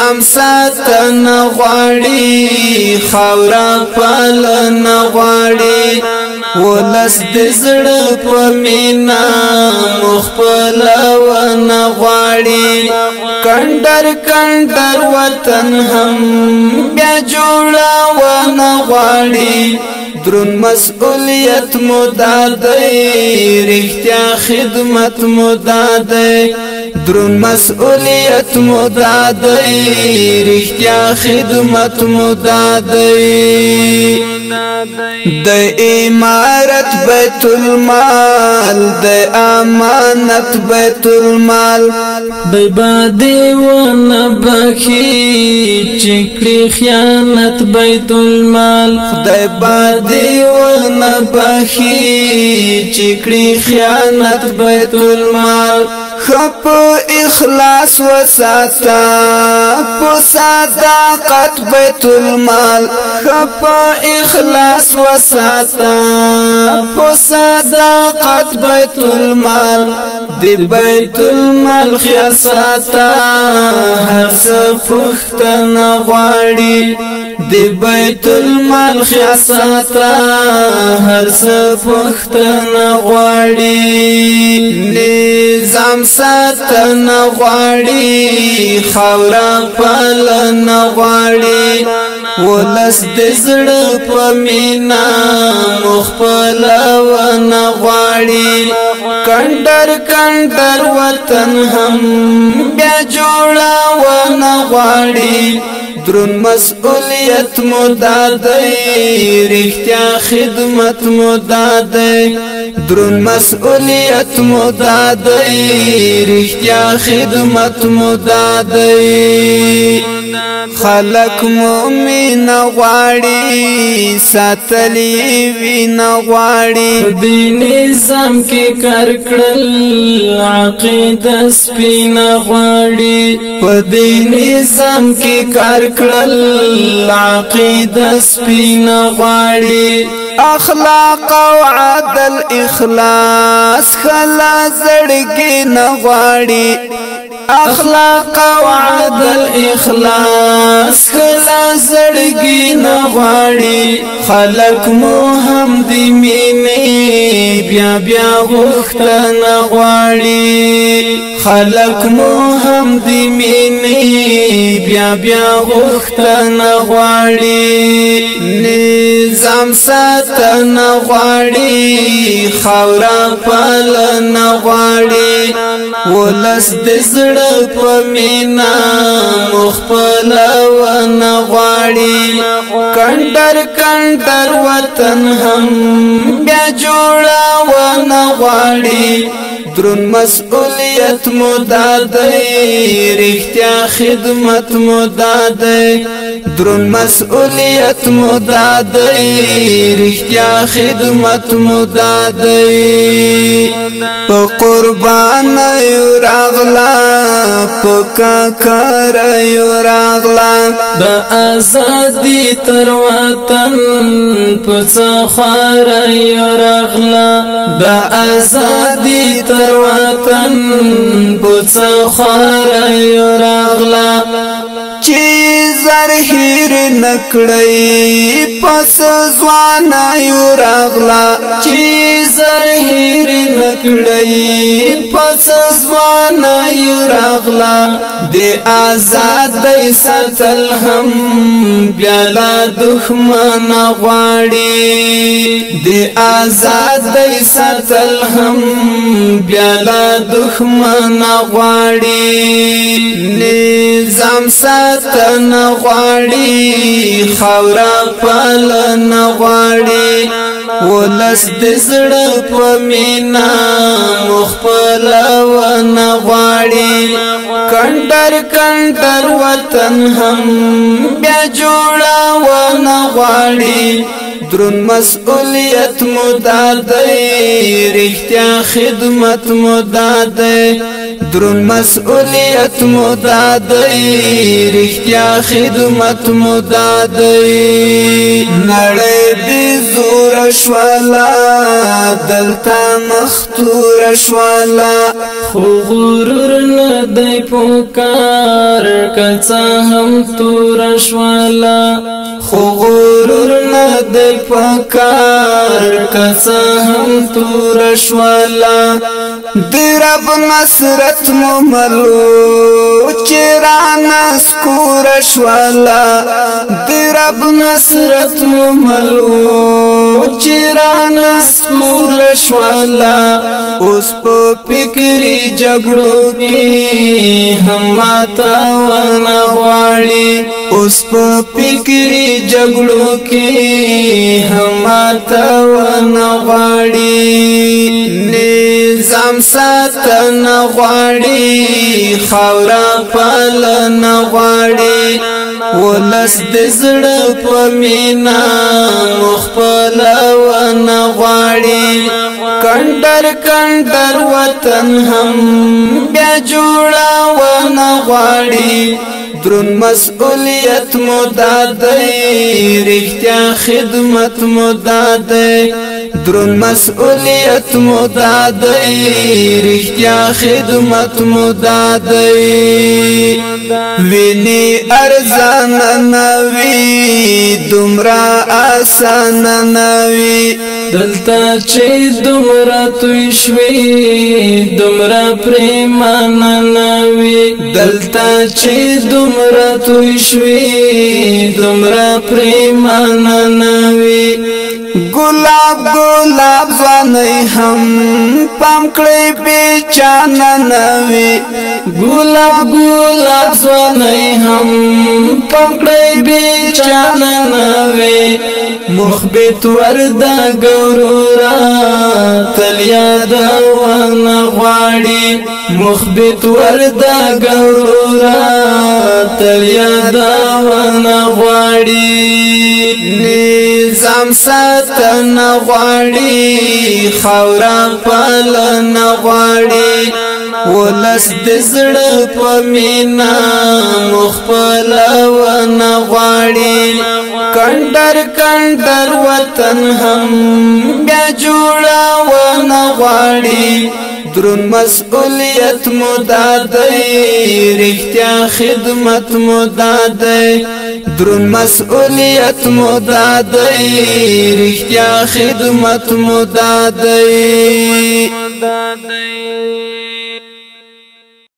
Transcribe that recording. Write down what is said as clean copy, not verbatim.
نظام ساتن غواړي خاورا پالن غواړي ولس د زړه په مینا مخبل ون غواړي کندر کندر وطن هم بیا جوړا ون غواړي درون مسئولیت مدادی رښتیا خدمت مدادی درون مسئولیت مدادی رښتیا خدمت مدادی د امارت بیت المال د امانت بیت المال د بادي ونبخي چکړي خیانت بیت المال خدای بادي ونبخي چکړي خیانت بیت المال خپ اخلاص وساتا په صداقت بیت المال خپ اخلاص وساتا په صداقت بیت المال دی بیت المال خیاساتا هر څه پختنه غواړي دی بیت المال خیاساتا هر څه پختنه غواړي نظام ساتن غواړي خاورا پالن غواړي ولس د زړه په مینا مخبل ون غواړي کندر کندر وطن هم بیا جوړا ون غواړي درون مسئولیت مدادی رښتیا خدمت مدادی درون مسئولیت مدادی رښتیا خدمت مدادی خلق مومن غواړي ساتلی وین غواړي د نظام کې کار کړل عقیده سپین غواړي په دې نظام کې کار کړل عقیده سپین غواړي اخلاق او عدل اخلاص خلا زړګي نه غواړي اخلاق او عدل اخلاص خلا زړګي نه غواړي خلق مو هم دې مینې بیا بیا غوښتنه غواړي خلق مو هم دې مینې بیا بیا غوښتنه غواړي نظام ساتن غواړي خاورا پالن غواړي ولس د زړه په مینا مخبل ون غواړي کندر کندر وطن هم بیا جوړا ون غواړي درون مسئولیت مدادی رښتیا خدمت مدادی درون مسئولیت مدادی رښتیا خدمت مدادی په قربان یو راغلا په کاکر یو راغلا د ازادي تر وطن په څخار یو راغلا د ازادي تر وطن په څخار یو راغلا چې زرهیر نکړی پس ځوان یو راغلا چې زرهیر نکړی پس ځوان یو راغلا د آزاد ساتل هم بیا لا دښمن غواړي د آزاد ساتل هم بیا لا دښمن غواړي نظام ساتن غواړي خاورا پالن غواړي ولس د زړه په مینا مخبل ون غواړي کندر کندر وطن هم بیا جوړا ون غواړي درون مسئولیت مدادی رښتیا خدمت مدادی درون مسئولیت مو دادی رښتیا خدمت مو دادی نړۍ دې زور شوالا دلته مختور شوالا خو غرور نه دی پکار کڅه هم تور شوالا خو غرور نه دی پکار کڅه هم تور شوالا دی رب نصرت مو ملو چرانه سکور شوالا دی رب نصرت مو ملو چرانه سکور شوالا اوس په فکری جګړو کې هم ماته ونه غواړي اوس په فکری جګړو کې هم ماته ونه غواړي نظام ساتن غواړي خاورا پالن غواړي ولس د زړه په مینا مخفل ون غواړي کندر کندر وطن هم بیا جوړا ون غواړي درون مسئولیت مو دادی رښتیا خدمت مو دادی درون مسئولیت مو دادی رښتیا خدمت مو دادی ویني ارزان نوي دومره آسان نوي دلته چې دومره توی شوي دومره پریمانه نوي دلته چې دومره توی شوي دومره پریمانه نوي گلاب گلاب ځواني هم پام کړی بیچانه نوي گلاب گلاب ځواني هم پام کړی بیچانه نوي مخبت وردا ګورورا تل یاد ونه غواړي مخبت وردا ګورورا تل یاد ونه غواړي نظام ساتن غواړي خاورا پالن غواړي ولس د زړه په مینا مخفل ون غواړي کندر کندر وطن هم بیا جوړا ون غواړي درون مسئولیت مو دادی رښتیا خدمت مو دادی درون مسئولیت مو دادی رښتیا خدمت مو دادی